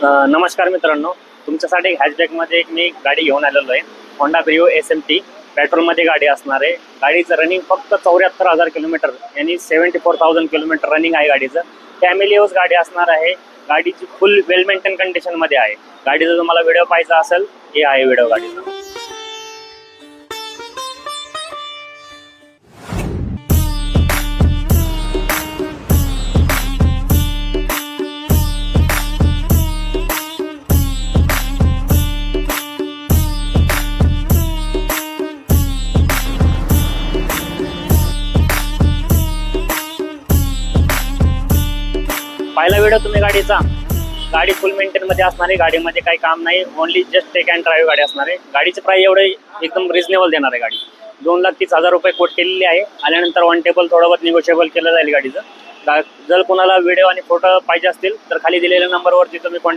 नमस्कार मित्रांनो, तुमच्यासाठी हॅचबॅकमध्ये एक मी गाडी घेऊन आलेलो आहे. होंडा ब्रिओ SMT पेट्रोलमध्ये गाडी असणार आहे. गाडीचं रनिंग फक्त 74,000 किलोमीटर, यानी 74,000 किलोमीटर रनिंग आहे गाडीचं. फॅमिली यूज गाडी असणार आहे. गाडीची फुल वेल मेंटेन कंडिशनमध्ये आहे. गाडीचा तुम्हाला व्हिडिओ पाहायचा असेल, हे आहे व्हिडिओ गाडीचा. पहिला व्हिडिओ तुम्ही गाडीचा, गाडी फुल मेंटेनमध्ये असणार आहे. गाडीमध्ये काही काम नाही, only just take and drive गाडी असणार आहे. गाडीची प्राईस एवढे एकदम रिजनेबल देणार आहे. गाडी 2,30,000 रुपये कोट केलेली आहे. आल्यानंतर वन टेबल थोडं बहुत निगोशिएबल केलं जाईल गाडीचं. जर कोणाला व्हिडिओ आणि फोटो पाहिजे असतील तर खाली दिलेल्या नंबरवरती तुम्ही कॉन्टॅक्ट